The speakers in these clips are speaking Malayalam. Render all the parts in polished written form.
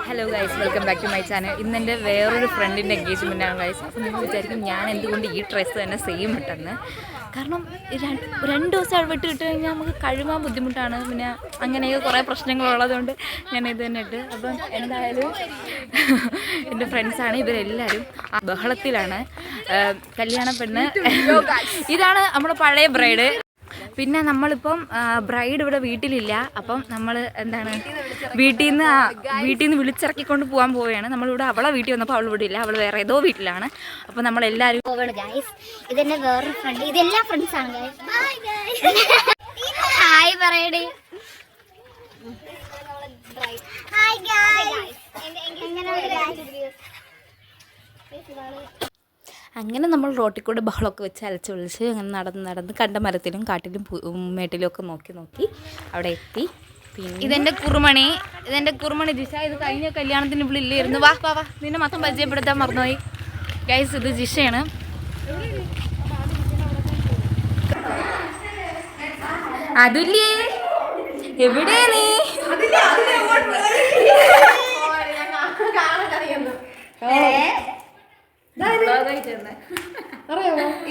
Hello guys, welcome back to my channel. ഇന്നെൻ്റെ വേറൊരു ഫ്രണ്ടിൻ്റെ എൻഗേജ്മെൻറ്റാണ് ഗൈസ്. അപ്പോൾ നിങ്ങൾ വിചാരിക്കും ഞാൻ എന്തുകൊണ്ട് ഈ ഡ്രസ്സ് തന്നെ സെയിം ഇട്ടെന്ന്. കാരണം 2 ദിവസം വിട്ട് കഴിഞ്ഞാൽ നമുക്ക് കഴുകാൻ ബുദ്ധിമുട്ടാണ്. പിന്നെ അങ്ങനെയൊക്കെ കുറേ പ്രശ്നങ്ങളുള്ളതുകൊണ്ട് ഞാൻ ഇത് തന്നെ ഇട്ട്. അപ്പം എന്തായാലും എൻ്റെ ഫ്രണ്ട്സാണ് ഇവരെല്ലാവരും ബഹളത്തിലാണ്. കല്യാണ പെണ്ണ് ഇതാണ് നമ്മുടെ പഴയ ബ്രൈഡ്. പിന്നെ നമ്മളിപ്പം ബ്രൈഡ് ഇവിടെ വീട്ടിലില്ല. അപ്പം നമ്മൾ എന്താണ് വീട്ടിൽ നിന്ന് വിളിച്ചിറക്കിക്കൊണ്ട് പോകാൻ പോവുകയാണ്. നമ്മളിവിടെ അവളെ വീട്ടിൽ വന്നപ്പോൾ അവൾ ഇവിടെ ഇല്ല, അവൾ വേറെ ഏതോ വീട്ടിലാണ്. അപ്പം നമ്മളെല്ലാവരും ഇതെന്നെ വേറൊരു ഫ്രണ്ട്, ഇതെല്ലാ ഫ്രണ്ട്സാണ്. ഹായ് പറയടേ. അങ്ങനെ നമ്മൾ റോട്ടിൽ കൂടെ ബഹളമൊക്കെ വെച്ച് അലച്ച് വിളിച്ച് അങ്ങനെ നടന്ന് കണ്ട മരത്തിലും കാട്ടിലും മേട്ടിലും ഒക്കെ നോക്കി അവിടെ എത്തി. പിന്നെ ഇതെൻ്റെ കുറുമണി ജിഷ. ഇത് കഴിഞ്ഞ കല്യാണത്തിന് ഇവിടെ ഇല്ലായിരുന്നു. വാ നിന്നെ മൊത്തം പരിചയപ്പെടുത്താൻ മറന്നുപോയി ഗൈസ്. ഇത് ജിഷയാണ്. അതില്ലേ എവിടെയാ നീ?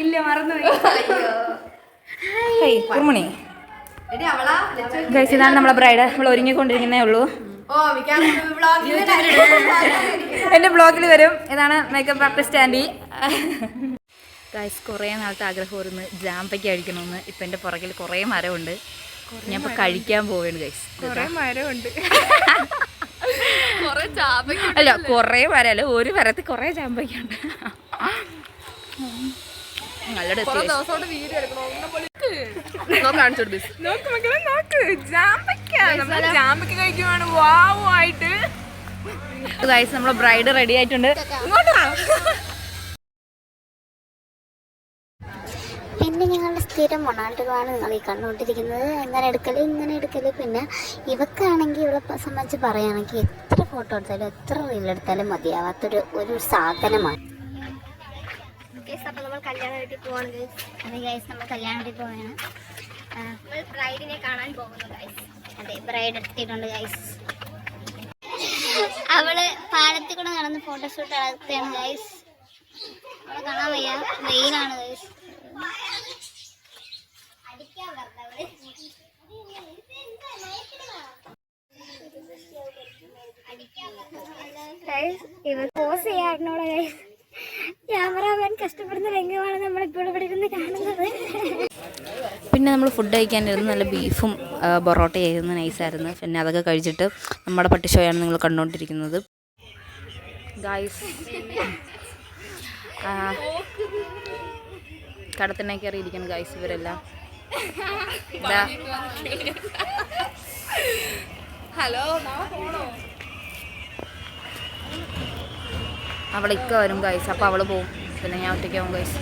ഇല്ല, മറന്നുപോയി. കുറുമണി ഗൈസ്, ഇതാണ് നമ്മളെ ബ്രൈഡ്. നമ്മൾ ഒരുങ്ങിക്കൊണ്ടിരിക്കുന്നേ ഉള്ളൂ. എൻ്റെ ബ്ലോഗിൽ വരും. ഇതാണ് മേക്കപ്പ് ആർട്ടിസ്റ്റ് ആൻറ്റി. ഗൈസ്, കുറേ നാളത്തെ ആഗ്രഹമായിരുന്നു ജാമ്പയ്ക്ക് കഴിക്കണമെന്ന്. ഇപ്പം എൻ്റെ പുറകിൽ കുറേ മരമുണ്ട്. ഞാൻ ഇപ്പോൾ കഴിക്കാൻ പോവുകയാണ് ഗൈസ്. കുറേ മരമുണ്ട്. അല്ല, കുറേ മരമല്ല, ഒരു മരത്തിൽ കുറേ ചാമ്പയ്ക്കുണ്ട്. നല്ല ഗൈസ്, നമ്മളെ ബ്രൈഡ് റെഡി ആയിട്ടുണ്ട്. പിന്നെ ഞങ്ങളുടെ സ്ഥിരം മൊണാട്ടുകളാണ് നിങ്ങൾ ഈ കണ്ടുകൊണ്ടിരിക്കുന്നത്. ഇങ്ങനെ എടുക്കല്. പിന്നെ ഇവക്കാണെങ്കിൽ ഇവളെ സംബന്ധിച്ച് പറയുകയാണെങ്കിൽ എത്ര ഫോട്ടോ എടുത്താലും എത്ര റീലെടുത്താലും മതിയാവാത്തൊരു സാധനമാണ്. അപ്പോൾ നമ്മൾ കല്യാണ വീട്ടിൽ പോവാണ് ഗൈസ്. അതെ ഗൈസ്, നമ്മൾ കല്യാണ വീട്ടിൽ പോവുകയാണ്. നമ്മൾ ബ്രൈഡിനെ കാണാൻ പോകുന്നു ഗൈസ്. അതെ, ബ്രൈഡ് എത്തിയിട്ടുണ്ട് ഗൈസ്. അവള് പാലത്തിൽ കൂടെ നടന്ന് ഫോട്ടോഷൂട്ട് നടത്തുകയാണ് ഗൈസ്. അവളെ കാണാൻ വയ്യ, വെയിലാണ് ഗൈസ്. ഇവർ പോസ് ചെയ്യാറിനോട് ഗൈസ്. ക്യാമറാമാൻ കഷ്ടപ്പെടുന്ന രംഗമാണ് നമ്മളിപ്പോൾ ഇവിടെ ഇരുന്ന് കാണുന്നത്. പിന്നെ നമ്മൾ ഫുഡ് കഴിക്കാനിരുന്ന് നല്ല ബീഫും പൊറോട്ടയായിരുന്നു, നൈസായിരുന്നു. പിന്നെ അതൊക്കെ കഴിച്ചിട്ട് നമ്മുടെ പട്ടി ഷോയാണ് നിങ്ങൾ കണ്ടുകൊണ്ടിരിക്കുന്നത് ഗായ്സ്. കടത്തിനെ കയറിയിരിക്കുന്നു ഗായ്സ് ഇവരെല്ലാം. ഹലോ, അവളിക്ക വരും ഗൈസ്. അപ്പോൾ അവൾ പോവും. പിന്നെ ഞാൻ ഒറ്റയ്ക്കാവും ഗൈസ്.